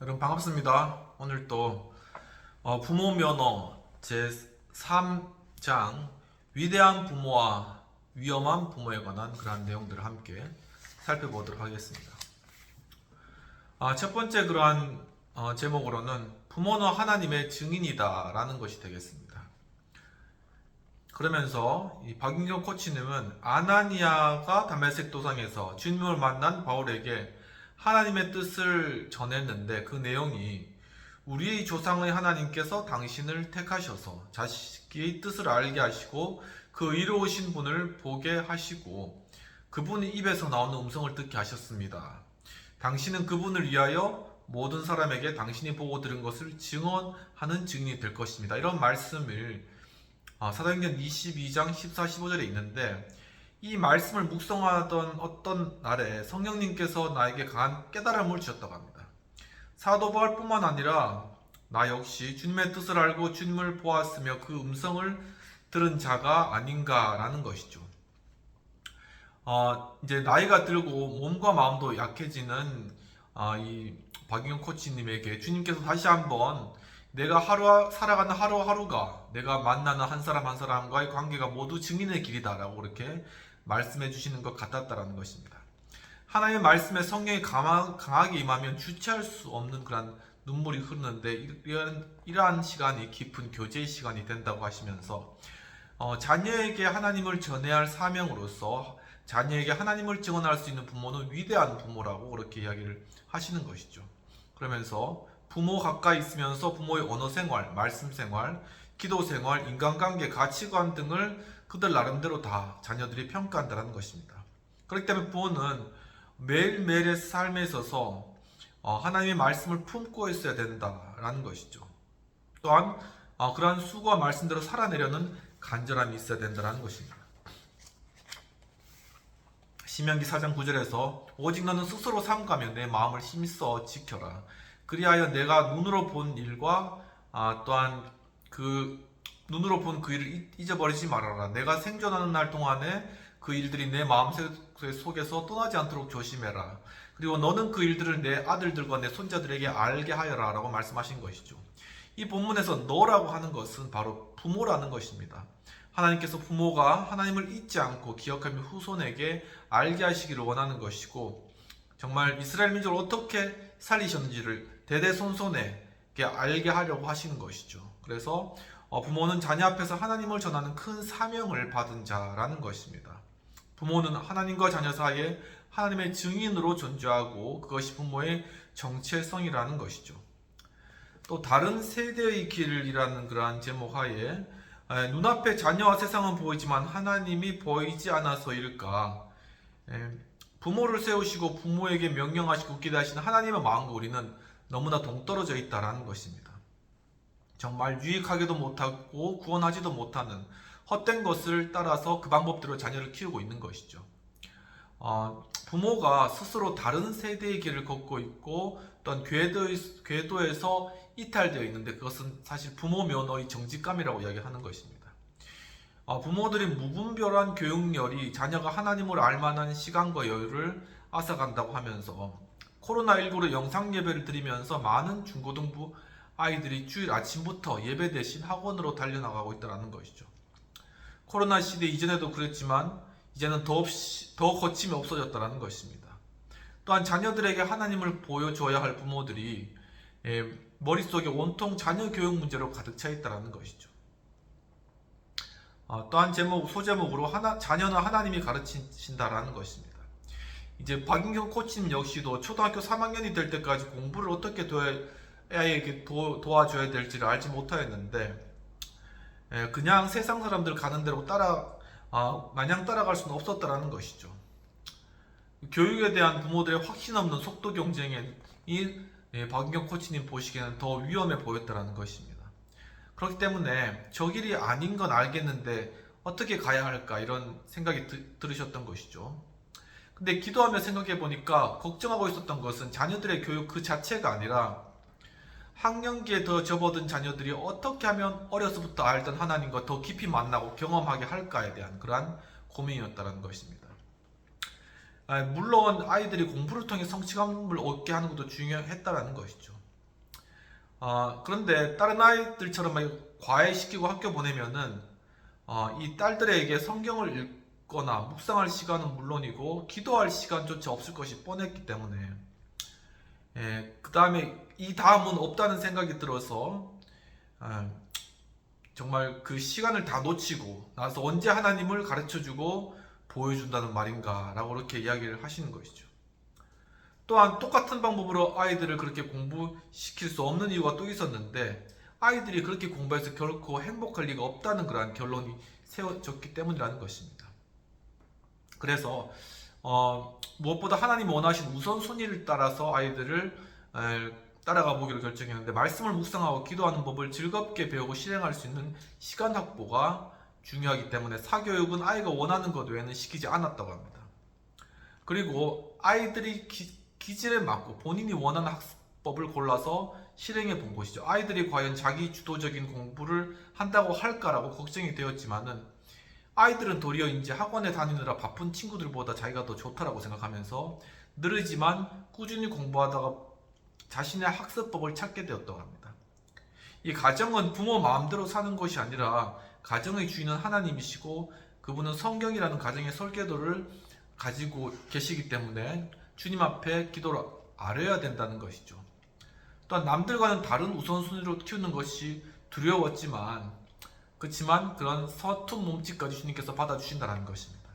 여러분 반갑습니다. 오늘 또 부모 면허 제3장 위대한 부모와 위험한 부모에 관한 그러한 내용들을 함께 살펴보도록 하겠습니다. 첫 번째 그러한 제목으로는 부모는 하나님의 증인이다 라는 것이 되겠습니다. 그러면서 이 박윤경 코치님은 아나니아가 다메섹 도상에서 주님을 만난 바울에게 하나님의 뜻을 전했는데 그 내용이 우리의 조상의 하나님께서 당신을 택하셔서 자식의 뜻을 알게 하시고 그 이루어신 분을 보게 하시고 그분의 입에서 나오는 음성을 듣게 하셨습니다. 당신은 그분을 위하여 모든 사람에게 당신이 보고 들은 것을 증언하는 증인이 될 것입니다. 이런 말씀을 사도행전 22장 14, 15절에 있는데 이 말씀을 묵상하던 어떤 날에 성령님께서 나에게 강한 깨달음을 주셨다고 합니다. 사도 바울뿐만 아니라 나 역시 주님의 뜻을 알고 주님을 보았으며 그 음성을 들은 자가 아닌가라는 것이죠. 이제 나이가 들고 몸과 마음도 약해지는 이 박윤경 코치님에게 주님께서 다시 한번 내가 살아가는 하루하루가 내가 만나는 한 사람 한 사람과의 관계가 모두 증인의 길이다라고 그렇게 말씀해 주시는 것 같았다라는 것입니다. 하나님의 말씀에 성령이 강하게 임하면 주체할 수 없는 그런 눈물이 흐르는데 이러한 시간이 깊은 교제의 시간이 된다고 하시면서 자녀에게 하나님을 전해야 할 사명으로서 자녀에게 하나님을 증언할 수 있는 부모는 위대한 부모라고 그렇게 이야기를 하시는 것이죠. 그러면서 부모 가까이 있으면서 부모의 언어 생활, 말씀 생활, 기도 생활, 인간관계, 가치관 등을 그들 나름대로 다 자녀들이 평가한다는 것입니다. 그렇기 때문에 부모는 매일매일의 삶에 있어서 하나님의 말씀을 품고 있어야 된다라는 것이죠. 또한 그러한 수고와 말씀대로 살아내려는 간절함이 있어야 된다는 것입니다. 신명기 4장 9절에서 오직 너는 스스로 삼가며 내 마음을 힘써 지켜라. 그리하여 내가 눈으로 본 일과 또한 그 눈으로 본 그 일을 잊어버리지 말아라. 내가 생존하는 날 동안에 그 일들이 내 마음 속에서 떠나지 않도록 조심해라. 그리고 너는 그 일들을 내 아들들과 내 손자들에게 알게 하여라 라고 말씀하신 것이죠. 이 본문에서 너라고 하는 것은 바로 부모라는 것입니다. 하나님께서 부모가 하나님을 잊지 않고 기억하며 후손에게 알게 하시기를 원하는 것이고 정말 이스라엘 민족을 어떻게 살리셨는지를 대대손손에게 알게 하려고 하시는 것이죠. 그래서 부모는 자녀 앞에서 하나님을 전하는 큰 사명을 받은 자라는 것입니다. 부모는 하나님과 자녀 사이에 하나님의 증인으로 존재하고 그것이 부모의 정체성이라는 것이죠. 또 다른 세대의 길이라는 그러한 제목 하에 눈앞에 자녀와 세상은 보이지만 하나님이 보이지 않아서일까? 부모를 세우시고 부모에게 명령하시고 기대하시는 하나님의 마음과 우리는 너무나 동떨어져 있다라는 것입니다. 정말 유익하게도 못하고 구원하지도 못하는 헛된 것을 따라서 그 방법대로 자녀를 키우고 있는 것이죠. 부모가 스스로 다른 세대의 길을 걷고 있고 또한 궤도에서 이탈되어 있는데 그것은 사실 부모 면허의 정직감이라고 이야기하는 것입니다. 부모들이 무분별한 교육열이 자녀가 하나님을 알만한 시간과 여유를 앗아간다고 하면서 코로나19로 영상 예배를 드리면서 많은 중고등부 아이들이 주일 아침부터 예배 대신 학원으로 달려나가고 있다는 것이죠. 코로나 시대 이전에도 그랬지만 이제는 더 거침이 없어졌다는 것입니다. 또한 자녀들에게 하나님을 보여줘야 할 부모들이 머릿속에 온통 자녀 교육 문제로 가득 차 있다는 것이죠. 또한 소제목으로 자녀는 하나님이 가르치신다라는 것입니다. 이제 박윤경 코치님 역시도 초등학교 3학년이 될 때까지 공부를 어떻게 애에게 도와줘야 될지를 알지 못하였는데 그냥 세상 사람들 가는 대로 마냥 따라갈 수는 없었다라는 것이죠. 교육에 대한 부모들의 확신 없는 속도 경쟁이 박윤경 코치님 보시기에는 더 위험해 보였다라는 것입니다. 그렇기 때문에 저 길이 아닌 건 알겠는데 어떻게 가야 할까 이런 생각이 들으셨던 것이죠. 근데 기도하며 생각해 보니까 걱정하고 있었던 것은 자녀들의 교육 그 자체가 아니라 학령기에 더 접어든 자녀들이 어떻게 하면 어려서부터 알던 하나님과 더 깊이 만나고 경험하게 할까에 대한 그러한 고민이었다는 것입니다. 물론 아이들이 공부를 통해 성취감을 얻게 하는 것도 중요했다는 것이죠. 그런데 다른 아이들처럼 막 과외시키고 학교 보내면은 이 딸들에게 성경을 읽거나 묵상할 시간은 물론이고 기도할 시간조차 없을 것이 뻔했기 때문에 그 다음에 이 다음은 없다는 생각이 들어서 어, 정말 그 시간을 다 놓치고 나서 언제 하나님을 가르쳐주고 보여준다는 말인가 라고 그렇게 이야기를 하시는 것이죠. 또한 똑같은 방법으로 아이들을 그렇게 공부시킬 수 없는 이유가 또 있었는데 아이들이 그렇게 공부해서 결코 행복할 리가 없다는 그러한 결론이 세워졌기 때문이라는 것입니다. 그래서 무엇보다 하나님 원하신 우선순위를 따라서 아이들을 따라가 보기로 결정했는데 말씀을 묵상하고 기도하는 법을 즐겁게 배우고 실행할 수 있는 시간 확보가 중요하기 때문에 사교육은 아이가 원하는 것 외에는 시키지 않았다고 합니다. 그리고 아이들이 기질에 맞고 본인이 원하는 학습법을 골라서 실행해 본 것이죠. 아이들이 과연 자기 주도적인 공부를 한다고 할까라고 걱정이 되었지만은 아이들은 도리어 이제 학원에 다니느라 바쁜 친구들보다 자기가 더 좋다라고 생각하면서 느리지만 꾸준히 공부하다가 자신의 학습법을 찾게 되었다고 합니다. 이 가정은 부모 마음대로 사는 것이 아니라 가정의 주인은 하나님이시고 그분은 성경이라는 가정의 설계도를 가지고 계시기 때문에 주님 앞에 기도를 아뢰어야 된다는 것이죠. 또한 남들과는 다른 우선순위로 키우는 것이 두려웠지만 그렇지만 그런 서툰 몸짓까지 주님께서 받아주신다는 것입니다.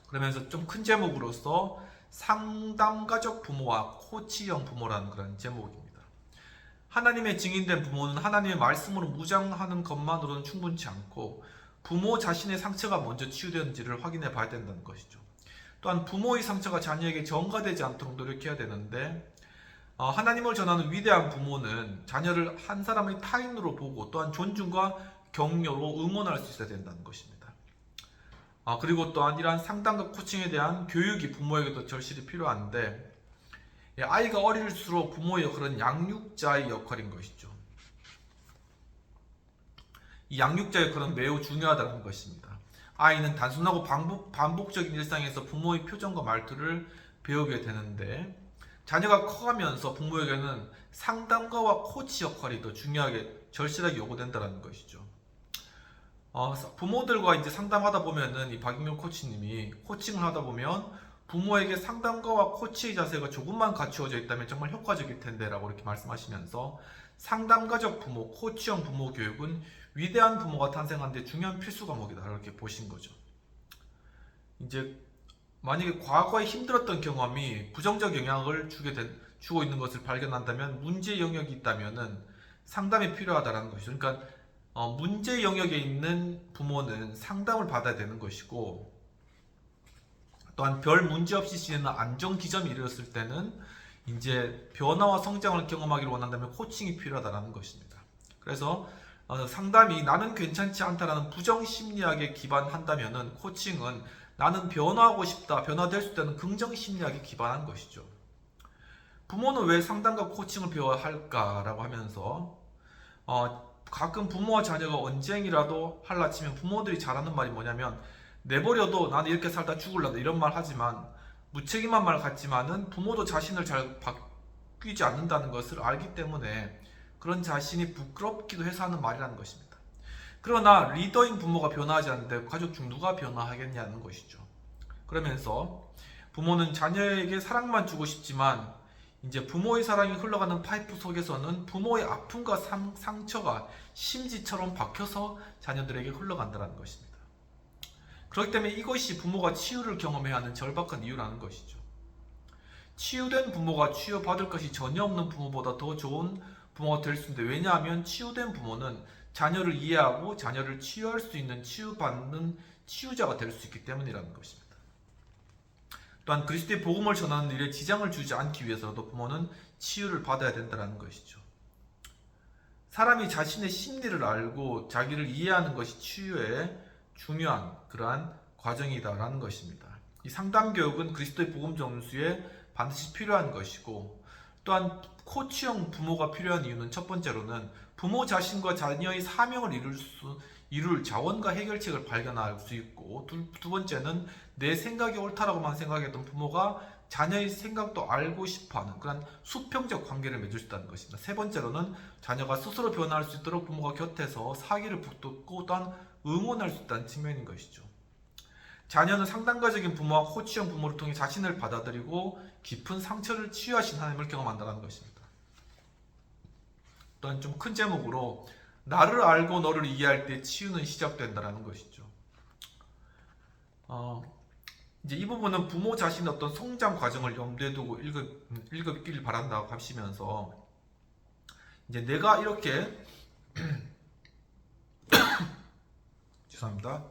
그러면서 좀 큰 제목으로서 상담가족 부모와 코치형 부모라는 그런 제목입니다. 하나님의 증인된 부모는 하나님의 말씀으로 무장하는 것만으로는 충분치 않고 부모 자신의 상처가 먼저 치유되는지를 확인해 봐야 된다는 것이죠. 또한 부모의 상처가 자녀에게 전가되지 않도록 노력해야 되는데 하나님을 전하는 위대한 부모는 자녀를 한 사람의 타인으로 보고 또한 존중과 격려로 응원할 수 있어야 된다는 것입니다. 그리고 또한 이러한 상담과 코칭에 대한 교육이 부모에게도 절실히 필요한데 아이가 어릴수록 부모의 역할은 양육자의 역할인 것이죠. 이 양육자 역할은 매우 중요하다는 것입니다. 아이는 단순하고 반복적인 일상에서 부모의 표정과 말투를 배우게 되는데 자녀가 커가면서 부모에게는 상담가와 코치 역할이 더 중요하게 절실하게 요구된다는 것이죠. 부모들과 이제 상담하다 보면은 이 박인경 코치님이 코칭을 하다 보면 부모에게 상담가와 코치의 자세가 조금만 갖추어져 있다면 정말 효과적일 텐데라고 이렇게 말씀하시면서 상담가적 부모, 코치형 부모 교육은 위대한 부모가 탄생하는 데 중요한 필수 과목이다 이렇게 보신 거죠. 이제 만약에 과거에 힘들었던 경험이 부정적 영향을 주고 있는 것을 발견한다면 문제 영역이 있다면은 상담이 필요하다라는 것이죠. 그러니까 문제 영역에 있는 부모는 상담을 받아야 되는 것이고 또한 별 문제 없이 지내는 안정 지점이 이르렀을 때는 이제 변화와 성장을 경험하기를 원한다면 코칭이 필요하다는 것입니다. 그래서 상담이 나는 괜찮지 않다라는 부정 심리학에 기반한다면은 코칭은 나는 변화하고 싶다, 변화될 수 있다는 긍정 심리학에 기반한 것이죠. 부모는 왜 상담과 코칭을 배워야 할까라고 하면서 가끔 부모와 자녀가 언쟁이라도 할라치면 부모들이 잘하는 말이 뭐냐면 내버려도 나는 이렇게 살다 죽을란다 이런 말 하지만 무책임한 말 같지만은 부모도 자신을 잘 바뀌지 않는다는 것을 알기 때문에 그런 자신이 부끄럽기도 해서 하는 말이라는 것입니다. 그러나 리더인 부모가 변화하지 않는데 가족 중 누가 변화하겠냐는 것이죠. 그러면서 부모는 자녀에게 사랑만 주고 싶지만 이제 부모의 사랑이 흘러가는 파이프 속에서는 부모의 아픔과 상처가 심지처럼 박혀서 자녀들에게 흘러간다는 것입니다. 그렇기 때문에 이것이 부모가 치유를 경험해야 하는 절박한 이유라는 것이죠. 치유된 부모가 치유받을 것이 전혀 없는 부모보다 더 좋은 부모가 될 수 있는데 왜냐하면 치유된 부모는 자녀를 이해하고 자녀를 치유할 수 있는 치유받는 치유자가 될 수 있기 때문이라는 것입니다. 또한 그리스도의 복음을 전하는 일에 지장을 주지 않기 위해서도 부모는 치유를 받아야 된다는 것이죠. 사람이 자신의 심리를 알고 자기를 이해하는 것이 치유의 중요한 그러한 과정이다라는 것입니다. 이 상담 교육은 그리스도의 복음 전수에 반드시 필요한 것이고 또한 코치형 부모가 필요한 이유는 첫 번째로는 부모 자신과 자녀의 사명을 이룰 자원과 해결책을 발견할 수 있고 두 번째는 내 생각이 옳다라고만 생각했던 부모가 자녀의 생각도 알고 싶어하는 그런 수평적 관계를 맺을 수 있다는 것입니다. 세 번째로는 자녀가 스스로 변화할 수 있도록 부모가 곁에서 사기를 북돋고 또한 응원할 수 있다는 측면인 것이죠. 자녀는 상담가적인 부모와 코치형 부모를 통해 자신을 받아들이고 깊은 상처를 치유하신 하나님을 경험한다는 것입니다. 또한 좀 큰 제목으로 나를 알고 너를 이해할 때 치유는 시작된다는 것이죠. 이제 이 부분은 부모 자신의 어떤 성장 과정을 염두에 두고 읽었기를 바란다고 하시면서 이제 내가 이렇게 죄송합니다.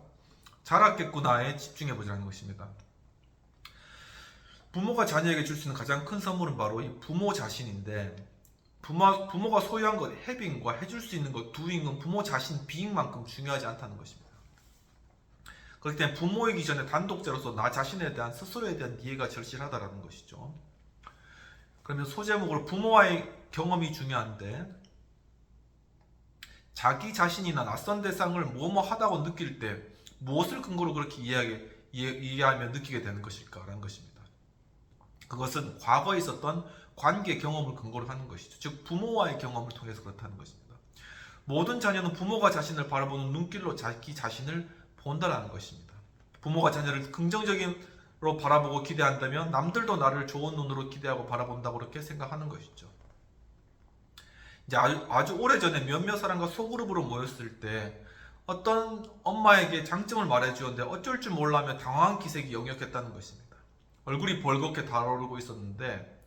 자랐겠구나에 집중해 보자는 것입니다. 부모가 자녀에게 줄 수 있는 가장 큰 선물은 바로 이 부모 자신인데 부모가 소유한 것, 해빙과 해줄 수 있는 것, doing은 부모 자신 being만큼 중요하지 않다는 것입니다. 그렇기 때문에 부모이기 전에 단독자로서 나 자신에 대한 스스로에 대한 이해가 절실하다는 것이죠. 그러면 소제목으로 부모와의 경험이 중요한데 자기 자신이나 낯선 대상을 뭐뭐 하다고 느낄 때 무엇을 근거로 그렇게 이해하며 느끼게 되는 것일까라는 것입니다. 그것은 과거에 있었던 관계 경험을 근거로 하는 것이죠. 즉 부모와의 경험을 통해서 그렇다는 것입니다. 모든 자녀는 부모가 자신을 바라보는 눈길로 자기 자신을 본다라는 것입니다. 부모가 자녀를 긍정적으로 바라보고 기대한다면 남들도 나를 좋은 눈으로 기대하고 바라본다고 그렇게 생각하는 것이죠. 이제 아주 오래전에 몇몇 사람과 소그룹으로 모였을 때 어떤 엄마에게 장점을 말해주었는데 어쩔 줄 몰라며 당황한 기색이 역력했다는 것입니다. 얼굴이 벌겋게 달아오르고 있었는데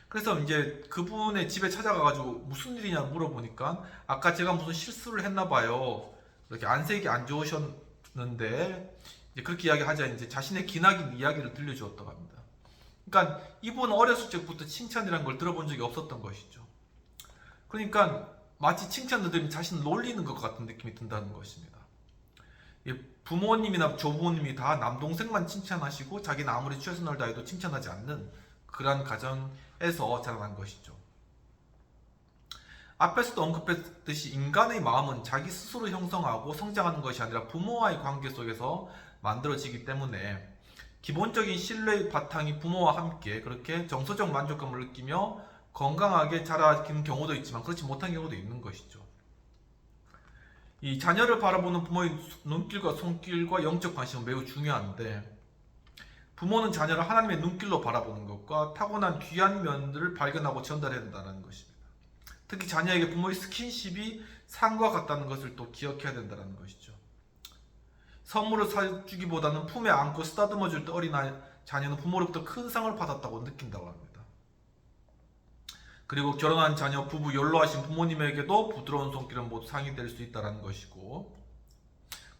그래서 이제 그분의 집에 찾아가가지고 무슨 일이냐 물어보니까 아까 제가 무슨 실수를 했나 봐요. 이렇게 안색이 안 좋으셨는데 이제 그렇게 이야기하자 이제 자신의 기나긴 이야기를 들려주었다고 합니다. 그러니까 이분은 어렸을 적부터 칭찬이라는 걸 들어본 적이 없었던 것이죠. 그러니까 마치 칭찬을 들으면 자신을 놀리는 것 같은 느낌이 든다는 것입니다. 부모님이나 조부모님이 다 남동생만 칭찬하시고 자기는 아무리 최선을 다해도 칭찬하지 않는 그러한 가정에서 자라난 것이죠. 앞에서도 언급했듯이 인간의 마음은 자기 스스로 형성하고 성장하는 것이 아니라 부모와의 관계 속에서 만들어지기 때문에 기본적인 신뢰의 바탕이 부모와 함께 그렇게 정서적 만족감을 느끼며 건강하게 자라는 경우도 있지만 그렇지 못한 경우도 있는 것이죠. 이 자녀를 바라보는 부모의 눈길과 손길과 영적 관심은 매우 중요한데 부모는 자녀를 하나님의 눈길로 바라보는 것과 타고난 귀한 면들을 발견하고 전달해야 된다는 것입니다. 특히 자녀에게 부모의 스킨십이 상과 같다는 것을 또 기억해야 된다는 것이죠. 선물을 사주기보다는 품에 안고 쓰다듬어 줄 때 어린 자녀는 부모로부터 큰 상을 받았다고 느낀다고 합니다. 그리고 결혼한 자녀, 부부, 연로하신 부모님에게도 부드러운 손길은 모두 상이 될 수 있다는 것이고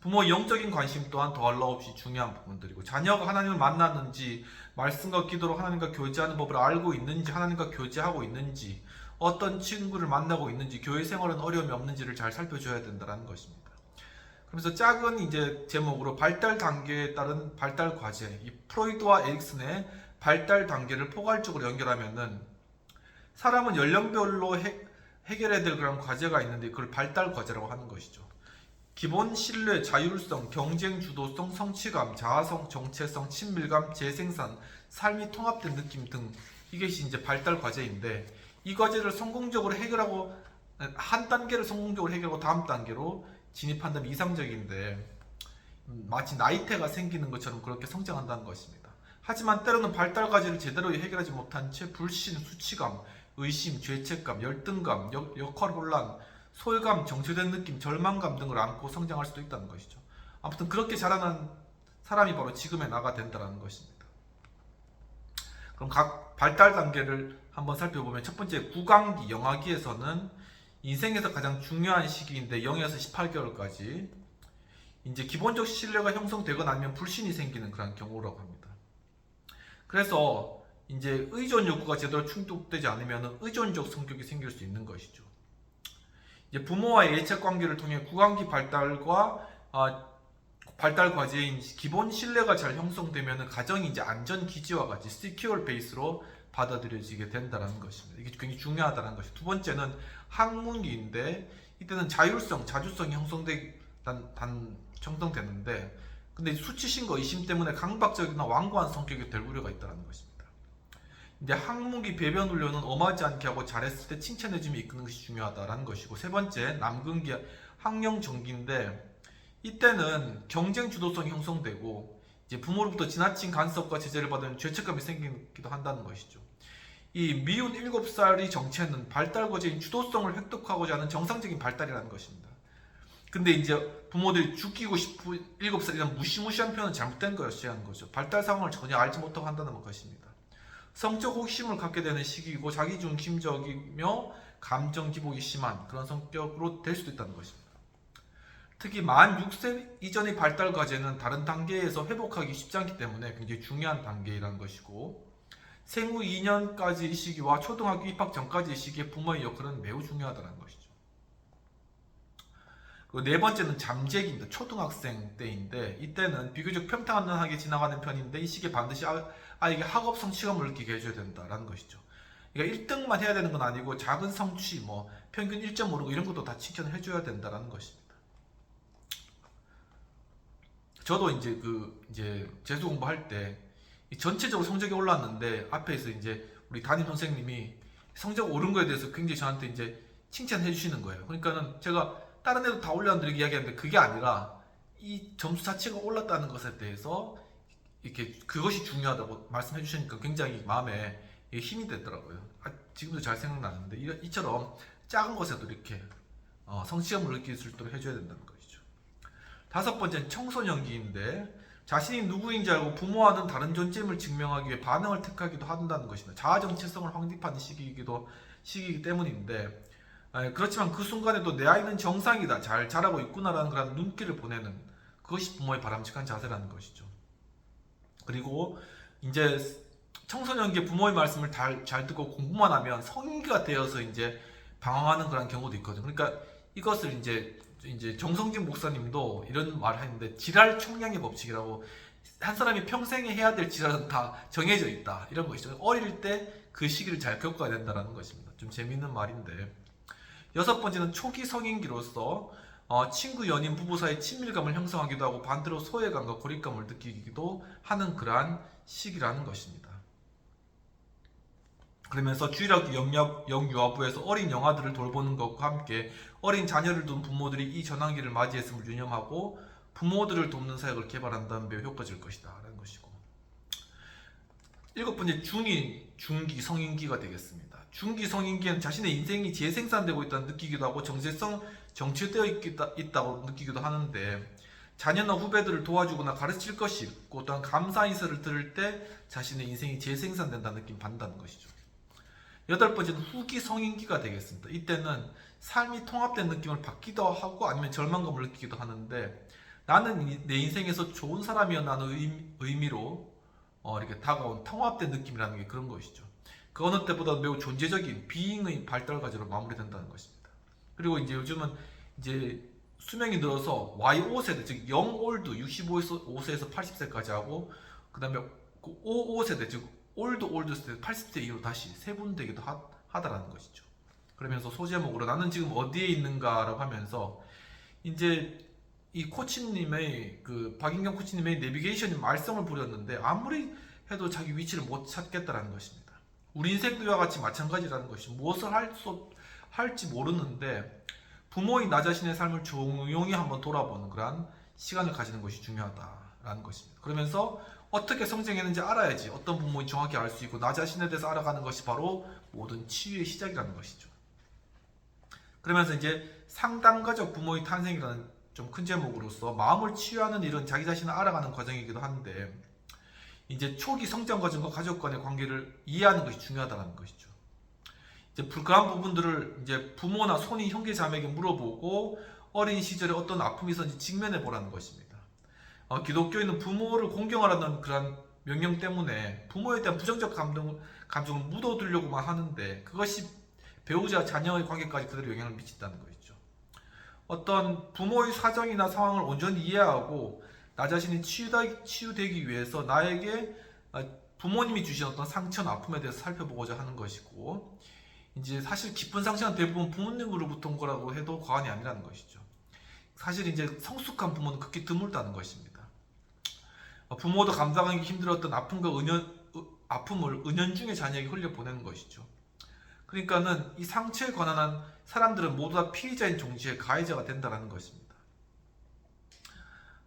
부모의 영적인 관심 또한 더할 나위 없이 중요한 부분들이고 자녀가 하나님을 만났는지 말씀과 기도로 하나님과 교제하는 법을 알고 있는지 하나님과 교제하고 있는지 어떤 친구를 만나고 있는지 교회 생활은 어려움이 없는지를 잘 살펴줘야 된다는 것입니다. 그래서 작은 이제 제목으로 발달 단계에 따른 발달 과제, 이 프로이드와 에릭슨의 발달 단계를 포괄적으로 연결하면은 사람은 연령별로 해결해야 될 그런 과제가 있는데 그걸 발달 과제라고 하는 것이죠. 기본 신뢰, 자율성, 경쟁 주도성, 성취감, 자아성, 정체성, 친밀감, 재생산, 삶이 통합된 느낌 등 이것이 이제 발달 과제인데 이 과제를 성공적으로 해결하고 한 단계를 성공적으로 해결하고 다음 단계로 진입한다면 이상적인데 마치 나이테가 생기는 것처럼 그렇게 성장한다는 것입니다. 하지만 때로는 발달 과제를 제대로 해결하지 못한 채 불신, 수치감, 의심, 죄책감, 열등감, 역할 혼란, 소외감, 정체된 느낌, 절망감 등을 안고 성장할 수도 있다는 것이죠. 아무튼 그렇게 자라난 사람이 바로 지금의 나가 된다는 것입니다. 그럼 각 발달 단계를 한번 살펴보면 첫 번째 구강기, 영아기에서는 인생에서 가장 중요한 시기인데 0에서 18개월까지 이제 기본적 신뢰가 형성되거나 아니면 불신이 생기는 그런 경우라고 합니다. 그래서 이제 의존 욕구가 제대로 충족되지 않으면 의존적 성격이 생길 수 있는 것이죠. 이제 부모와의 예측 관계를 통해 구강기 발달과 발달 과제인 기본 신뢰가 잘 형성되면 가정이 이제 안전 기지와 같이 secure base로 받아들여지게 된다는 것입니다. 이게 굉장히 중요하다는 것이. 두 번째는 학문기인데 이때는 자율성, 자주성이 형성되는데 근데 수치심과 의심 때문에 강박적이나 완고한 성격이 될 우려가 있다는 것입니다. 이제 항목이 배변 훈련은 엄하지 않게 하고 잘했을 때 칭찬해주면 이끄는 것이 중요하다라는 것이고, 세 번째 남근기 학령 전기인데, 이때는 경쟁 주도성이 형성되고 이제 부모로부터 지나친 간섭과 제재를 받으면 죄책감이 생기기도 한다는 것이죠. 이 미운 7살이 정체는 발달 과정인 주도성을 획득하고자 하는 정상적인 발달이라는 것입니다. 근데 이제 부모들이 죽이고 싶은 7살 이런 무시무시한 표현은 잘못된 것이라는 거죠. 발달 상황을 전혀 알지 못하고 한다는 것입니다. 성적 호기심을 갖게 되는 시기이고 자기중심적이며 감정 기복이 심한 그런 성격으로 될 수도 있다는 것입니다. 특히 만 6세 이전의 발달 과제는 다른 단계에서 회복하기 쉽지 않기 때문에 굉장히 중요한 단계라는 것이고, 생후 2년까지의 시기와 초등학교 입학 전까지의 시기에 부모의 역할은 매우 중요하다는 것이죠. 그리고 네 번째는 잠재기입니다. 초등학생 때인데, 이때는 비교적 평탄하게 지나가는 편인데 이 시기에 반드시 아이에게 학업 성취감을 느끼게 해줘야 된다는 것이죠. 그러니까 1등만 해야 되는 건 아니고 작은 성취, 뭐 평균 1.5 이런 것도 다 칭찬을 해줘야 된다는 것입니다. 저도 이제 재수 공부할 때 전체적으로 성적이 올랐는데 앞에서 이제 우리 담임 선생님이 성적 오른 거에 대해서 굉장히 저한테 이제 칭찬해 주시는 거예요. 그러니까는 제가 다른 애도 다 올렸는데 이야기하는데, 그게 아니라 이 점수 자체가 올랐다는 것에 대해서 이렇게 그것이 중요하다고 말씀해 주시니까 굉장히 마음에 힘이 되더라고요. 지금도 잘 생각나는데 이처럼 작은 것에도 이렇게 성취감을 느낄 수 있도록 해줘야 된다는 것이죠. 다섯 번째는 청소년기인데, 자신이 누구인지 알고 부모와는 다른 존재임을 증명하기 위해 반응을 택하기도 한다는 것입니다. 자아 정체성을 확립하는 시기이기 때문인데, 그렇지만 그 순간에도 내 아이는 정상이다, 잘 자라고 있구나라는 그런 눈길을 보내는 그것이 부모의 바람직한 자세라는 것이죠. 그리고 이제 청소년기에 부모의 말씀을 잘 듣고 공부만 하면 성인기가 되어서 이제 방황하는 그런 경우도 있거든요. 그러니까 이것을 이제 정성진 목사님도 이런 말을 했는데, 지랄 총량의 법칙이라고, 한 사람이 평생에 해야 될 지랄은 다 정해져 있다, 이런 것이죠. 어릴 때 그 시기를 잘 겪어야 된다는 것입니다. 좀 재미있는 말인데, 여섯 번째는 초기 성인기로서 친구, 연인, 부부 사이 친밀감을 형성하기도 하고 반대로 소외감과 고립감을 느끼기도 하는 그러한 시기라는 것입니다. 그러면서 주일학교 영유아부에서 어린 영아들을 돌보는 것과 함께 어린 자녀를 둔 부모들이 이 전환기를 맞이했음을 유념하고 부모들을 돕는 사역을 개발한다면 매우 효과적일 것이다 라는 것이고, 일곱 번째 중기 성인기가 되겠습니다. 중기 성인기에는 자신의 인생이 재생산되고 있다는 느끼기도 하고 정체되어 있다고 느끼기도 하는데, 자녀나 후배들을 도와주거나 가르칠 것이 있고 또한 감사 인사를 들을 때 자신의 인생이 재생산된다는 느낌 받는다는 것이죠. 여덟 번째는 후기 성인기가 되겠습니다. 이때는 삶이 통합된 느낌을 받기도 하고 아니면 절망감을 느끼기도 하는데, 나는 내 인생에서 좋은 사람이라는 의미로 이렇게 다가온 통합된 느낌이라는 게 그런 것이죠. 그 어느 때보다 매우 존재적인 비잉의 발달 과제로 마무리된다는 것입니다. 그리고 이제 요즘은 이제 수명이 늘어서 Y5세대, 즉 영올드 65세에서 80세까지 하고, 그 다음에 55세대, 즉 올드 세대 80세 이후로 다시 세분되기도 하다라는 것이죠. 그러면서 소제목으로 나는 지금 어디에 있는가라고 하면서 이제 이 코치님의 박인경 코치님의 내비게이션이 말썽을 부렸는데, 아무리 해도 자기 위치를 못 찾겠다라는 것입니다. 우리 인생도 이와 같이 마찬가지라는 것이, 무엇을 할지 모르는데 부모인 나 자신의 삶을 조용히 한번 돌아보는 그런 시간을 가지는 것이 중요하다라는 것입니다. 그러면서 어떻게 성장했는지 알아야지 어떤 부모인지 정확히 알 수 있고 나 자신에 대해서 알아가는 것이 바로 모든 치유의 시작이라는 것이죠. 그러면서 이제 상담가적 부모의 탄생이라는 좀 큰 제목으로서 마음을 치유하는 일은 자기 자신을 알아가는 과정이기도 한데, 이제 초기 성장 과정과 가족 간의 관계를 이해하는 것이 중요하다는 것이죠. 이제 그러한 부분들을 이제 부모나 손이 형제 자매에게 물어보고 어린 시절에 어떤 아픔이 있었는지 직면해 보라는 것입니다. 기독교인은 부모를 공경하라는 그런 명령 때문에 부모에 대한 부정적 감정을 묻어두려고만 하는데, 그것이 배우자 자녀의 관계까지 그대로 영향을 미친다는 것이죠. 어떤 부모의 사정이나 상황을 온전히 이해하고 나 자신이 치유되기 위해서 나에게 부모님이 주신 어떤 상처나 아픔에 대해서 살펴보고자 하는 것이고, 이제 사실 깊은 상처는 대부분 부모님으로부터 온 거라고 해도 과언이 아니라는 것이죠. 사실 이제 성숙한 부모는 극히 드물다는 것입니다. 부모도 감당하기 힘들었던 아픔과 아픔을 은연중에 자녀에게 흘려보내는 것이죠. 그러니까는 이 상처에 관한 사람들은 모두 다 피해자인 동시에 가해자가 된다는 것입니다.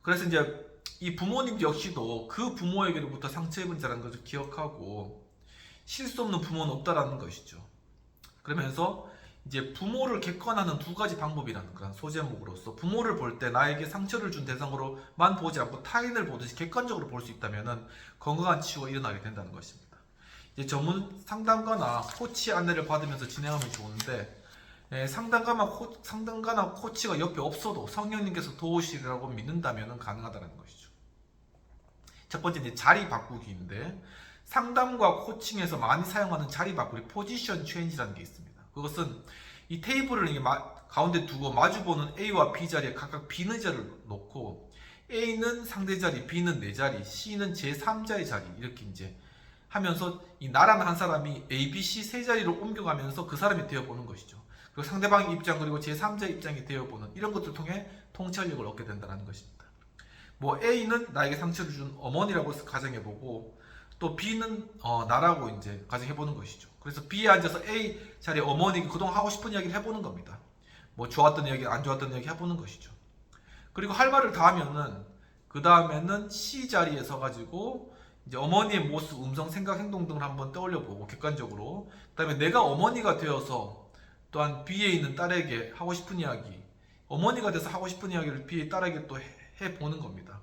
그래서 이제 이 부모님 역시도 그 부모에게로부터 상처 입은 자라는 것을 기억하고 실수 없는 부모는 없다라는 것이죠. 그러면서 이제 부모를 객관하는 두 가지 방법이라는 그런 소제목으로서 부모를 볼 때 나에게 상처를 준 대상으로만 보지 않고 타인을 보듯이 객관적으로 볼 수 있다면 건강한 치유가 일어나게 된다는 것입니다. 이제 전문 상담가나 코치 안내를 받으면서 진행하면 좋은데 상담가나 코치가 옆에 없어도 성령님께서 도우시리라고 믿는다면 가능하다는 것이죠. 첫 번째 이제 자리 바꾸기인데 상담과 코칭에서 많이 사용하는 자리 바꾸기 포지션 체인지라는 게 있습니다. 그것은 이 테이블을 가운데 두고 마주보는 A와 B 자리에 각각 B는 자리를 놓고 A는 상대 자리, B는 내 자리, C는 제3자의 자리 이렇게 이제 하면서 이 나란 한 사람이 A, B, C 세 자리로 옮겨가면서 그 사람이 되어보는 것이죠. 그리고 상대방의 입장 그리고 제3자의 입장이 되어보는 이런 것들을 통해 통찰력을 얻게 된다는 것입니다. 뭐 A는 나에게 상처를 준 어머니라고 가정해보고 또 B는 나라고 이제 가정해보는 것이죠. 그래서 B에 앉아서 A 자리에 어머니가 그동안 하고 싶은 이야기를 해보는 겁니다. 뭐 좋았던 이야기, 안 좋았던 이야기 해보는 것이죠. 그리고 할 말을 다 하면은 그 다음에는 C 자리에 서가지고 이제 어머니의 모습, 음성, 생각, 행동 등을 한번 떠올려보고 객관적으로 그 다음에 내가 어머니가 되어서 또한 B에 있는 딸에게 하고 싶은 이야기, 어머니가 돼서 하고 싶은 이야기를 B의 딸에게 또 해보는 겁니다.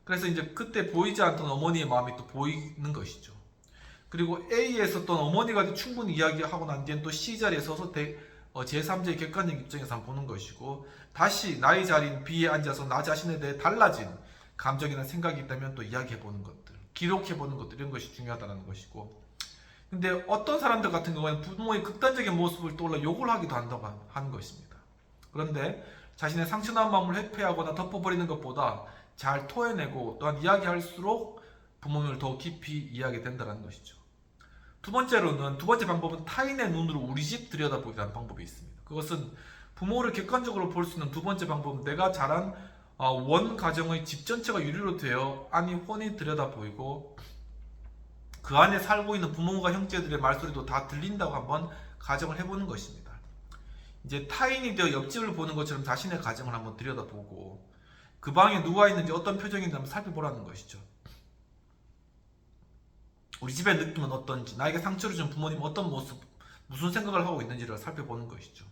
그래서 이제 그때 보이지 않던 어머니의 마음이 또 보이는 것이죠. 그리고 A에 있었던 어머니가 충분히 이야기하고 난 뒤엔 또 C 자리에 서서 제3자의 객관적 입장에서 한번 보는 것이고 다시 나의 자리인 B에 앉아서 나 자신에 대해 달라진 감정이나 생각이 있다면 또 이야기해보는 것들, 기록해보는 것들 이런 것이 중요하다는 것이고 근데 어떤 사람들 같은 경우에는 부모의 극단적인 모습을 떠올라 욕을 하기도 한다고 하는 것입니다. 그런데 자신의 상처난 마음을 회피하거나 덮어버리는 것보다 잘 토해내고 또한 이야기할수록 부모님을 더 깊이 이해하게 된다는 것이죠. 두 번째 방법은 타인의 눈으로 우리 집 들여다보기라는 방법이 있습니다. 그것은 부모를 객관적으로 볼 수 있는 두 번째 방법은 내가 자란 원 가정의 집 전체가 유리로 되어 안이 훤히 들여다보이고 그 안에 살고 있는 부모과 형제들의 말소리도 다 들린다고 한번 가정을 해보는 것입니다. 이제 타인이 되어 옆집을 보는 것처럼 자신의 가정을 한번 들여다보고 그 방에 누가 있는지 어떤 표정인지 한번 살펴보라는 것이죠. 우리 집의 느낌은 어떤지, 나에게 상처를 준 부모님은 어떤 모습, 무슨 생각을 하고 있는지를 살펴보는 것이죠.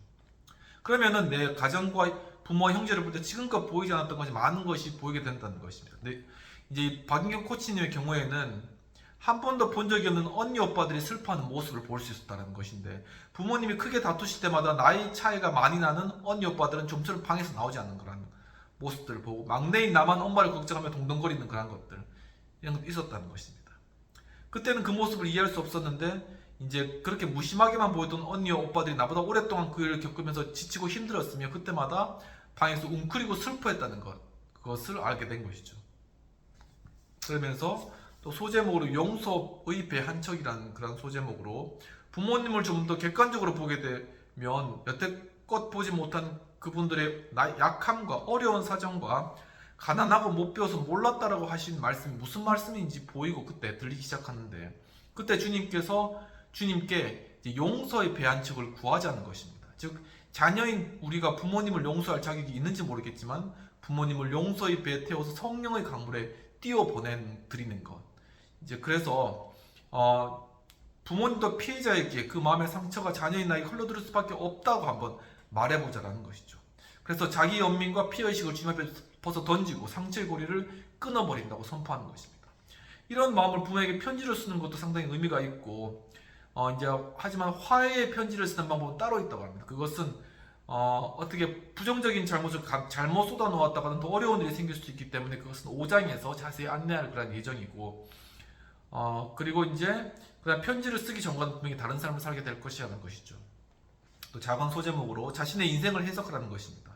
그러면은 내 가정과 부모와 형제를 볼 때 지금껏 보이지 않았던 것이 많은 것이 보이게 된다는 것입니다. 근데 이제 박인경 코치님의 경우에는 한 번도 본 적이 없는 언니 오빠들이 슬퍼하는 모습을 볼 수 있었다는 것인데 부모님이 크게 다투실 때마다 나이 차이가 많이 나는 언니 오빠들은 좀처럼 방에서 나오지 않는 그런 모습들을 보고 막내인 나만 엄마를 걱정하며 동동거리는 그런 것들 이런 것도 있었다는 것입니다. 그때는 그 모습을 이해할 수 없었는데 이제 그렇게 무심하게만 보였던 언니와 오빠들이 나보다 오랫동안 그 일을 겪으면서 지치고 힘들었으며 그때마다 방에서 웅크리고 슬퍼했다는 그것을 알게 된 것이죠. 그러면서 또 소제목으로 용서의 배 한 척이라는 그런 소제목으로 부모님을 좀 더 객관적으로 보게 되면 여태껏 보지 못한 그분들의 약함과 어려운 사정과 가난하고 못 배워서 몰랐다라고 하신 말씀이 무슨 말씀인지 보이고 그때 들리기 시작하는데 그때 주님께 용서의 배 한 척을 구하자는 것입니다. 즉 자녀인 우리가 부모님을 용서할 자격이 있는지 모르겠지만 부모님을 용서의 배에 태워서 성령의 강물에 띄워 보내드리는 것. 이제 그래서 부모님도 피해자에게 그 마음의 상처가 자녀인 나에게 흘러들을 수밖에 없다고 한번 말해보자라는 것이죠. 그래서 자기 연민과 피해의식을 주님 앞에 벗어 던지고 상처의 고리를 끊어버린다고 선포하는 것입니다. 이런 마음을 부모에게 편지를 쓰는 것도 상당히 의미가 있고 하지만 화해의 편지를 쓰는 방법은 따로 있다고 합니다. 그것은 어떻게 부정적인 잘못을 잘못 쏟아놓았다가는 더 어려운 일이 생길 수 있기 때문에 그것은 5장에서 자세히 안내할 그런 예정이고 그리고 이제 그다음 편지를 쓰기 전과는 분명히 다른 삶을 살게 될 것이라는 것이죠. 또 작은 소제목으로 자신의 인생을 해석하라는 것입니다.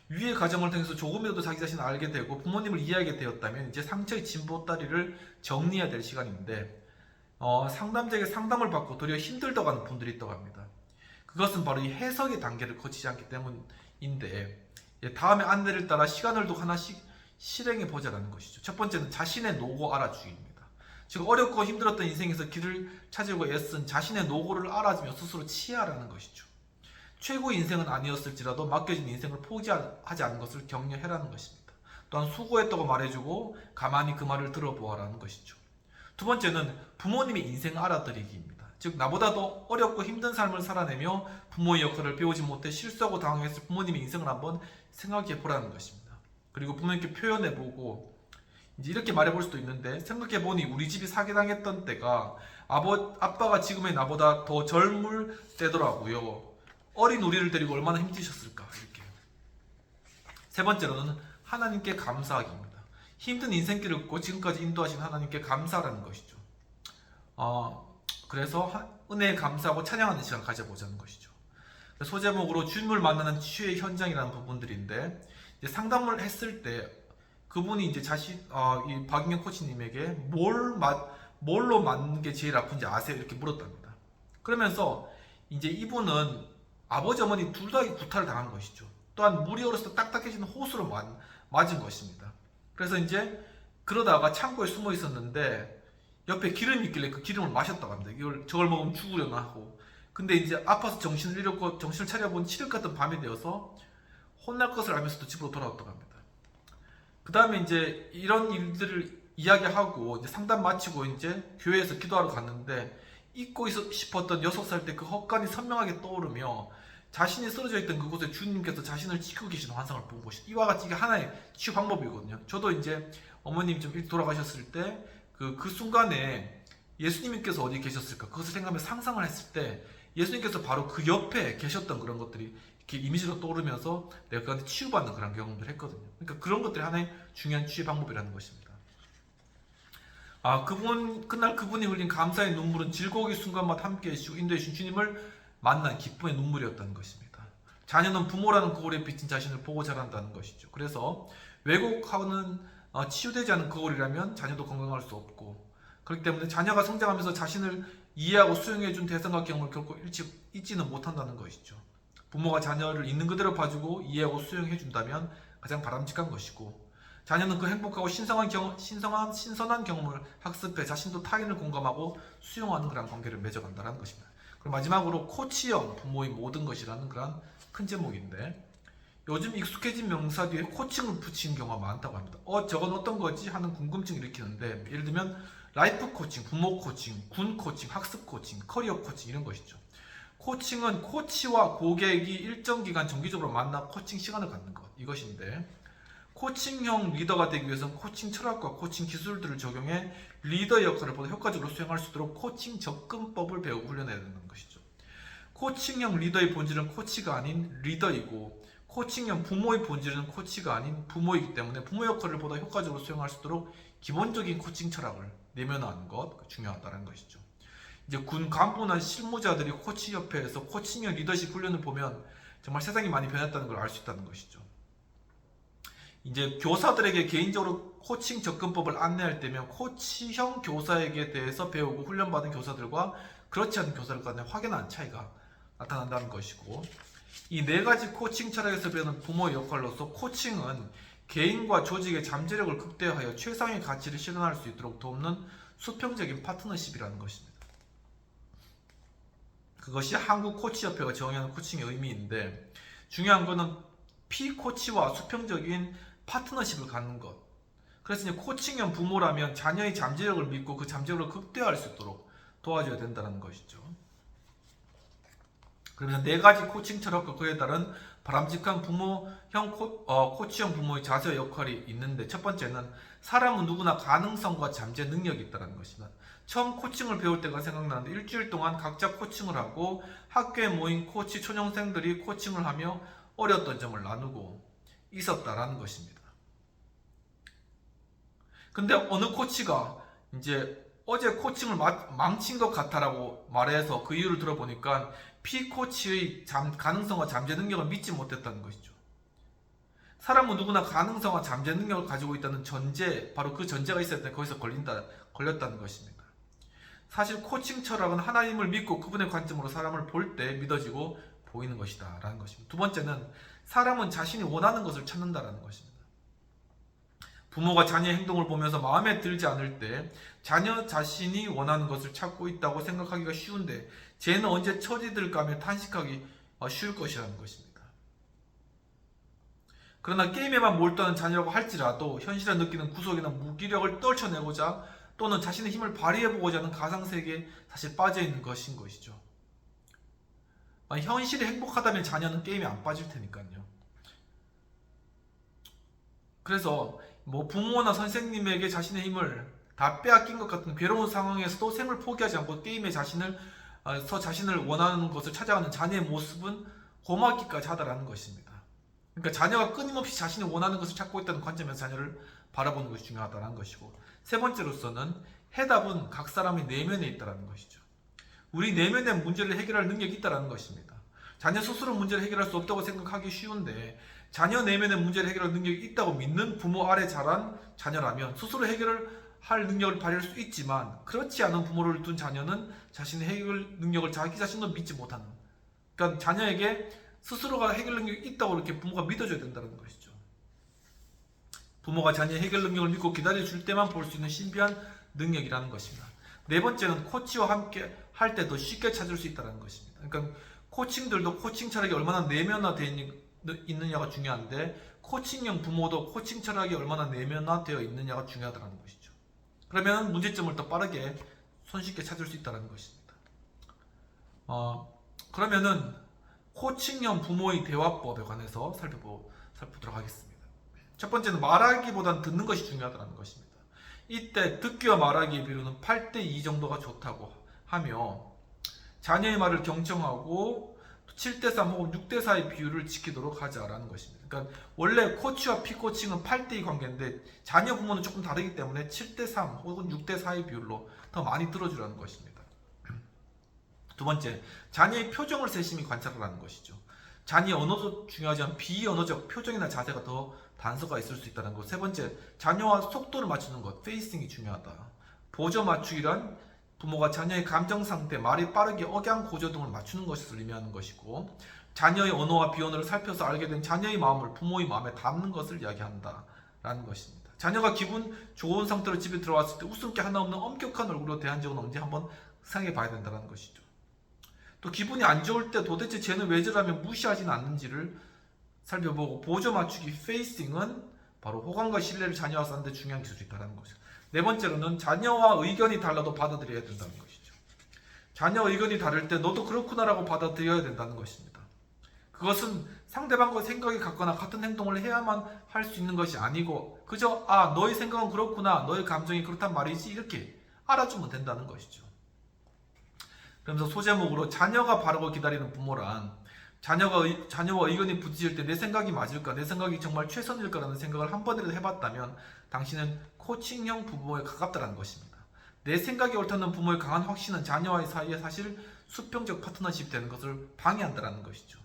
위의 과정을 통해서 조금이라도 자기 자신을 알게 되고 부모님을 이해하게 되었다면 이제 상처의 진보다리를 정리해야 될 시간인데 상담자에게 상담을 받고 도리어 힘들다고 하는 분들이 있다고 합니다. 그것은 바로 이 해석의 단계를 거치지 않기 때문인데 다음에 안내를 따라 시간을 두고 하나씩 실행해 보자라는 것이죠. 첫 번째는 자신의 노고 알아주기입니다. 즉 어렵고 힘들었던 인생에서 길을 찾으려고 애쓴 자신의 노고를 알아주며 스스로 치하라는 것이죠. 최고의 인생은 아니었을지라도 맡겨진 인생을 포기하지 않은 것을 격려해라는 것입니다. 또한 수고했다고 말해주고 가만히 그 말을 들어보아라는 것이죠. 두 번째는 부모님의 인생 알아들이기입니다. 즉 나보다도 어렵고 힘든 삶을 살아내며 부모의 역할을 배우지 못해 실수하고 당황했을 부모님의 인생을 한번 생각해 보라는 것입니다. 그리고 부모님께 표현해보고 이제 이렇게 말해볼 수도 있는데, 생각해보니 우리 집이 사기당했던 때가 아빠가 지금의 나보다 더 젊을 때더라고요. 어린 우리를 데리고 얼마나 힘드셨을까. 이렇게. 세 번째로는 하나님께 감사하기입니다. 힘든 인생길을 걷고 지금까지 인도하신 하나님께 감사라는 것이죠. 그래서 은혜에 감사하고 찬양하는 시간을 가져보자는 것이죠. 소제목으로 주님을 만나는 치유의 현장이라는 부분들인데, 이제 상담을 했을 때 그분이 이제 이 박인경 코치님에게 뭘로 맞는 게 제일 아픈지 아세요? 이렇게 물었답니다. 그러면서 이제 이분은 아버지 어머니 둘 다 구타를 당한 것이죠. 또한 물이 얼어서 딱딱해지는 호수로 맞은 것입니다. 그래서 이제 그러다가 창고에 숨어 있었는데 옆에 기름이 있길래 그 기름을 마셨다고 합니다. 저걸 먹으면 죽으려나 하고. 근데 이제 아파서 정신을 잃었고 정신을 차려본 칠흑 같은 밤이 되어서 혼날 것을 알면서도 집으로 돌아왔다고 합니다. 그 다음에 이제 이런 일들을 이야기하고 이제 상담 마치고 이제 교회에서 기도하러 갔는데, 잊고 싶었던 6살 때 그 헛간이 선명하게 떠오르며 자신이 쓰러져 있던 그곳에 주님께서 자신을 지키고 계시는 환상을 본 것이, 이와 같이 이게 하나의 치유 방법이거든요. 저도 이제 어머님 좀 일찍 돌아가셨을 때 그 순간에 예수님께서 어디 계셨을까, 그것을 생각하며 상상을 했을 때 예수님께서 바로 그 옆에 계셨던 그런 것들이 이렇게 이미지로 떠오르면서 내가 그한테 치유받는 그런 경험들을 했거든요. 그러니까 그런 것들이 하나의 중요한 치유 방법이라는 것입니다. 그날 그분이 흘린 감사의 눈물은 즐거움의 순간마다 함께 해주시고 인도해 주신 주님을 만난 기쁨의 눈물이었다는 것입니다. 자녀는 부모라는 거울에 비친 자신을 보고 자란다는 것이죠. 그래서 왜곡하는 치유되지 않은 거울이라면 자녀도 건강할 수 없고, 그렇기 때문에 자녀가 성장하면서 자신을 이해하고 수용해준 대상과 경험을 결코 잊지는 못한다는 것이죠. 부모가 자녀를 있는 그대로 봐주고 이해하고 수용해준다면 가장 바람직한 것이고, 자녀는 그 행복하고 신선한 경험을 학습해 자신도 타인을 공감하고 수용하는 그런 관계를 맺어간다는 것입니다. 그리고 마지막으로 코치형 부모의 모든 것이라는 그런 큰 제목인데, 요즘 익숙해진 명사 뒤에 코칭을 붙이는 경우가 많다고 합니다. 저건 어떤 거지? 하는 궁금증을 일으키는데, 예를 들면 라이프 코칭, 부모 코칭, 군 코칭, 학습 코칭, 커리어 코칭 이런 것이죠. 코칭은 코치와 고객이 일정 기간 정기적으로 만나 코칭 시간을 갖는 것, 이것인데, 코칭형 리더가 되기 위해서는 코칭 철학과 코칭 기술들을 적용해 리더 역할을 보다 효과적으로 수행할 수 있도록 코칭 접근법을 배우고 훈련해야 되는 것이죠. 코칭형 리더의 본질은 코치가 아닌 리더이고, 코칭형 부모의 본질은 코치가 아닌 부모이기 때문에 부모 역할을 보다 효과적으로 수행할 수 있도록 기본적인 코칭 철학을 내면화하는 것, 중요하다는 것이죠. 이제 군 간부나 실무자들이 코치협회에서 코칭형 리더십 훈련을 보면 정말 세상이 많이 변했다는 걸 알 수 있다는 것이죠. 이제 교사들에게 개인적으로 코칭 접근법을 안내할 때면 코치형 교사에게 대해서 배우고 훈련받은 교사들과 그렇지 않은 교사들 간에 확연한 차이가 나타난다는 것이고, 이 네 가지 코칭 철학에서 배우는 부모의 역할로서 코칭은 개인과 조직의 잠재력을 극대화하여 최상의 가치를 실현할 수 있도록 돕는 수평적인 파트너십이라는 것입니다. 그것이 한국 코치협회가 정의하는 코칭의 의미인데, 중요한 것은 피코치와 수평적인 파트너십을 갖는 것. 그래서 이제 코칭형 부모라면 자녀의 잠재력을 믿고 그 잠재력을 극대화할 수 있도록 도와줘야 된다는 것이죠. 그러면 네 가지 코칭 철학과 그에 따른 바람직한 코치형 부모의 자세와 역할이 있는데, 첫 번째는 사람은 누구나 가능성과 잠재 능력이 있다는 것입니다. 처음 코칭을 배울 때가 생각나는데, 일주일 동안 각자 코칭을 하고 학교에 모인 코치 초년생들이 코칭을 하며 어려웠던 점을 나누고 있었다라는 것입니다. 근데 어느 코치가 이제 어제 코칭을 망친 것 같아라고 말해서 그 이유를 들어보니까 피코치의 가능성과 잠재 능력을 믿지 못했다는 것이죠. 사람은 누구나 가능성과 잠재 능력을 가지고 있다는 전제, 바로 그 전제가 있어야 때 거기서 걸렸다는 것입니다. 사실 코칭 철학은 하나님을 믿고 그분의 관점으로 사람을 볼 때 믿어지고 보이는 것이다 라는 것입니다. 두 번째는 사람은 자신이 원하는 것을 찾는다라는 것입니다. 부모가 자녀의 행동을 보면서 마음에 들지 않을 때 자녀 자신이 원하는 것을 찾고 있다고 생각하기가 쉬운데 쟤는 언제 처지들까 하며 탄식하기 쉬울 것이라는 것입니다. 그러나 게임에만 몰두하는 자녀라고 할지라도 현실에 느끼는 구속이나 무기력을 떨쳐내고자 또는 자신의 힘을 발휘해보고자 하는 가상세계에 사실 빠져있는 것인 것이죠. 현실이 행복하다면 자녀는 게임에 안 빠질 테니까요. 그래서 부모나 선생님에게 자신의 힘을 다 빼앗긴 것 같은 괴로운 상황에서도 생을 포기하지 않고 게임에 자신을 원하는 것을 찾아가는 자녀의 모습은 고맙기까지 하다라는 것입니다. 그러니까 자녀가 끊임없이 자신이 원하는 것을 찾고 있다는 관점에서 자녀를 바라보는 것이 중요하다는 것이고, 세 번째로서는 해답은 각 사람의 내면에 있다는 것이죠. 우리 내면의 문제를 해결할 능력이 있다는 것입니다. 자녀 스스로 문제를 해결할 수 없다고 생각하기 쉬운데 자녀 내면의 문제를 해결할 능력이 있다고 믿는 부모 아래 자란 자녀라면 스스로 해결을 할 능력을 발휘할 수 있지만, 그렇지 않은 부모를 둔 자녀는 자신의 해결 능력을 자기 자신도 믿지 못하는, 그러니까 자녀에게 스스로가 해결 능력이 있다고 이렇게 부모가 믿어줘야 된다는 것이죠. 부모가 자녀의 해결 능력을 믿고 기다려줄 때만 볼 수 있는 신비한 능력이라는 것입니다. 네 번째는 코치와 함께 할 때 더 쉽게 찾을 수 있다는 것입니다. 그러니까 코칭들도 코칭 철학이 얼마나 내면화되어 있느냐가 중요한데, 코칭형 부모도 코칭 철학이 얼마나 내면화되어 있느냐가 중요하다는 것이죠. 그러면 문제점을 더 빠르게 손쉽게 찾을 수 있다는 것입니다. 그러면은 코칭형 부모의 대화법에 관해서 살펴보도록 하겠습니다. 첫 번째는 말하기보다는 듣는 것이 중요하다는 것입니다. 이때 듣기와 말하기의 비율은 8:2 정도가 좋다고 하며, 자녀의 말을 경청하고 7:3 혹은 6:4의 비율을 지키도록 하자라는 것입니다. 그러니까 원래 코치와 피코칭은 8:2 관계인데 자녀 부모는 조금 다르기 때문에 7:3 혹은 6:4의 비율로 더 많이 들어주라는 것입니다. 두 번째, 자녀의 표정을 세심히 관찰하라는 것이죠. 자녀의 언어도 중요하지만 비언어적 표정이나 자세가 더 단서가 있을 수 있다는 것. 세 번째, 자녀와 속도를 맞추는 것, 페이싱이 중요하다. 보조 맞추기란 부모가 자녀의 감정 상태, 말이 빠르게 억양 고조 등을 맞추는 것을 의미하는 것이고, 자녀의 언어와 비언어를 살펴서 알게 된 자녀의 마음을 부모의 마음에 담는 것을 이야기한다라는 것입니다. 자녀가 기분 좋은 상태로 집에 들어왔을 때 웃음기 하나 없는 엄격한 얼굴로 대한 적은 없는지 한번 생각해 봐야 된다는 것이죠. 또 기분이 안 좋을 때 도대체 쟤는 왜 저라며 무시하지는 않는지를 살펴보고, 보조 맞추기 페이싱은 바로 호감과 신뢰를 자녀와 쌓는 데 중요한 기술이 있다는 것이죠. 네 번째로는 자녀와 의견이 달라도 받아들여야 된다는 것이죠. 자녀 의견이 다를 때 너도 그렇구나라고 받아들여야 된다는 것입니다. 그것은 상대방과 생각이 같거나 같은 행동을 해야만 할 수 있는 것이 아니고, 그저 너의 생각은 그렇구나, 너의 감정이 그렇단 말이지, 이렇게 알아주면 된다는 것이죠. 그러면서 소제목으로 자녀가 바르고 기다리는 부모란, 자녀와 의견이 부딪힐 때 내 생각이 맞을까, 내 생각이 정말 최선일까라는 생각을 한 번이라도 해봤다면 당신은 코칭형 부모에 가깝다는 것입니다. 내 생각이 옳다는 부모의 강한 확신은 자녀와의 사이에 사실 수평적 파트너십이 되는 것을 방해한다는 것이죠.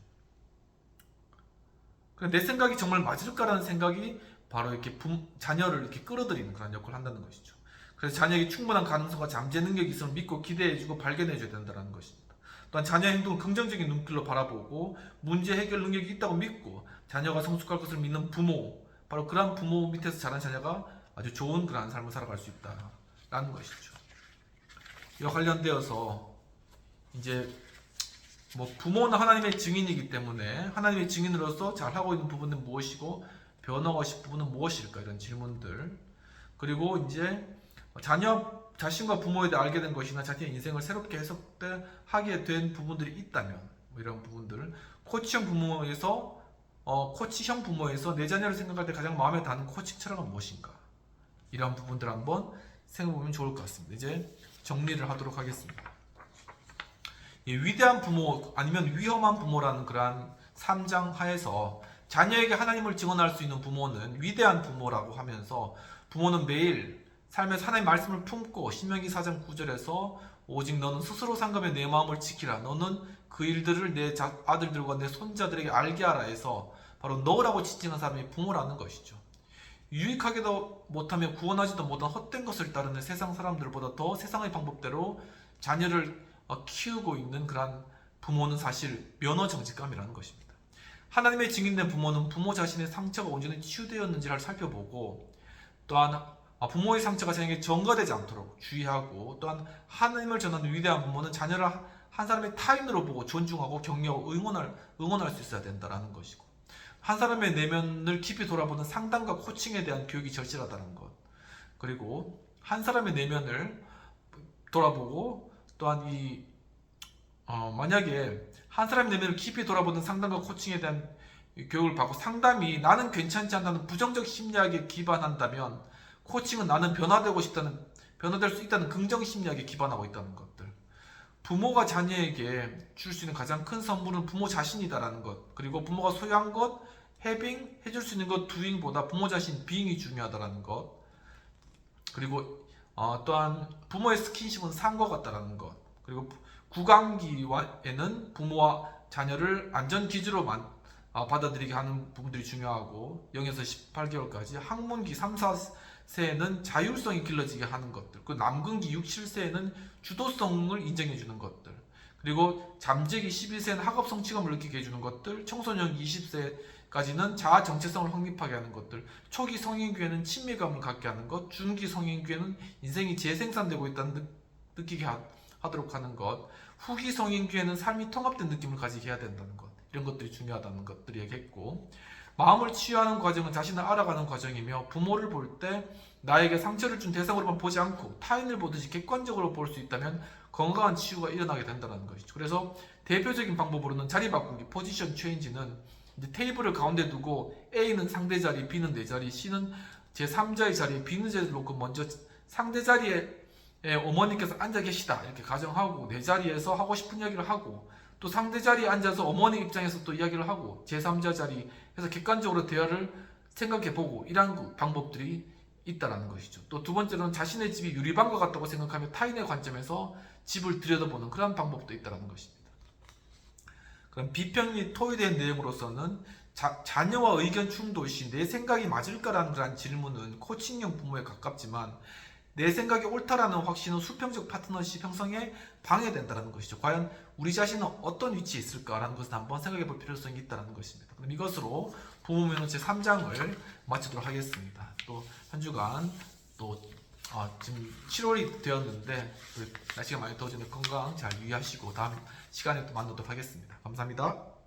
내 생각이 정말 맞을까라는 생각이 바로 이렇게 자녀를 이렇게 끌어들이는 그런 역할을 한다는 것이죠. 그래서 자녀에게 충분한 가능성과 잠재 능력이 있음을 믿고 기대해주고 발견해줘야 된다는 것입니다. 또한 자녀의 행동을 긍정적인 눈길로 바라보고 문제 해결 능력이 있다고 믿고 자녀가 성숙할 것을 믿는 부모, 바로 그러한 부모 밑에서 자란 자녀가 아주 좋은 그러한 삶을 살아갈 수 있다라는 것이죠. 이와 관련되어서 이제 부모는 하나님의 증인이기 때문에 하나님의 증인으로서 잘하고 있는 부분은 무엇이고 변화하고 싶은 부분은 무엇일까, 이런 질문들, 그리고 이제 자신과 부모에 대해 알게 된 것이나 자신의 인생을 새롭게 해석하게 된 부분들이 있다면 이런 부분들, 코치형 부모에서 내 자녀를 생각할 때 가장 마음에 닿는 코칭 철학은 무엇인가, 이런 부분들 한번 생각해보면 좋을 것 같습니다. 이제 정리를 하도록 하겠습니다. 위대한 부모 아니면 위험한 부모라는 그러한 3장 하에서 자녀에게 하나님을 증언할 수 있는 부모는 위대한 부모라고 하면서, 부모는 매일 삶에서 하나님의 말씀을 품고 신명기 4장 9절에서 오직 너는 스스로 상급에 내 마음을 지키라, 너는 그 일들을 내 아들들과 내 손자들에게 알게 하라 해서 바로 너라고 지칭한 사람이 부모라는 것이죠. 유익하게도 못하며 구원하지도 못한 헛된 것을 따르는 세상 사람들보다 더 세상의 방법대로 자녀를 키우고 있는 그러한 부모는 사실 면허정직감이라는 것입니다. 하나님의 증인된 부모는 부모 자신의 상처가 온전히 치유되었는지를 살펴보고, 또한 부모의 상처가 자녀에게 전가되지 않도록 주의하고, 또한 하나님을 전하는 위대한 부모는 자녀를 한 사람의 타인으로 보고 존중하고 격려하고 응원할 수 있어야 된다는 것이고, 한 사람의 내면을 깊이 돌아보는 상담과 코칭에 대한 교육이 절실하다는 것, 그리고 한 사람의 내면을 돌아보고, 또한 만약에 한 사람의 내면을 깊이 돌아보는 상담과 코칭에 대한 교육을 받고, 상담이 나는 괜찮지 않다는 부정적 심리학에 기반한다면, 코칭은 나는 변화될 수 있다는 긍정 심리학에 기반하고 있다는 것들. 부모가 자녀에게 줄 수 있는 가장 큰 선물은 부모 자신이다라는 것, 그리고 부모가 소유한 것, 해줄 수 있는 것, doing보다 부모 자신, being이 중요하다라는 것, 그리고 또한 부모의 스킨십은 산과 같다라는 것, 그리고 구강기에는 부모와 자녀를 안전기지로 받아들이게 하는 부분들이 중요하고, 0에서 18개월까지 학문기 3, 4세에는 자율성이 길러지게 하는 것들, 그 남근기 6, 7세에는 주도성을 인정해 주는 것들, 그리고 잠재기 12세는 학업 성취감을 느끼게 해주는 것들, 청소년 20세까지는 자아 정체성을 확립하게 하는 것들, 초기 성인기에는 친밀감을 갖게 하는 것, 중기 성인기에는 인생이 재생산되고 있다는 느끼게 하도록 하는 것, 후기 성인기에는 삶이 통합된 느낌을 가지게 해야 된다는 것, 이런 것들이 중요하다는 것들이 얘기했고, 마음을 치유하는 과정은 자신을 알아가는 과정이며, 부모를 볼 때 나에게 상처를 준 대상으로만 보지 않고 타인을 보듯이 객관적으로 볼 수 있다면 건강한 치유가 일어나게 된다는 것이죠. 그래서 대표적인 방법으로는 자리 바꾸기, 포지션 체인지는 이제 테이블을 가운데 두고 A는 상대 자리, B는 내 자리, C는 제3자의 자리에, B는 자리를 놓고 먼저 상대 자리에 어머니께서 앉아 계시다 이렇게 가정하고, 내 자리에서 하고 싶은 이야기를 하고, 또 상대 자리에 앉아서 어머니 입장에서 또 이야기를 하고, 제3자 자리에서 객관적으로 대화를 생각해보고, 이러한 방법들이 있다는 것이죠. 또 두 번째로는 자신의 집이 유리방과 같다고 생각하며 타인의 관점에서 집을 들여다보는 그런 방법도 있다는 것입니다. 그럼 비평이 토의된 내용으로서는 자녀와 의견 충돌 시 내 생각이 맞을까라는 그런 질문은 코칭형 부모에 가깝지만, 내 생각이 옳다라는 확신은 수평적 파트너십 형성에 방해된다는 것이죠. 과연 우리 자신은 어떤 위치에 있을까라는 것을 한번 생각해 볼 필요성이 있다는 것입니다. 그럼 이것으로 부모면허 제3장을 마치도록 하겠습니다. 또 한 주간 또 지금 7월이 되었는데 날씨가 많이 더워지는데 건강 잘 유의하시고 다음 시간에 또 만나도록 하겠습니다. 감사합니다.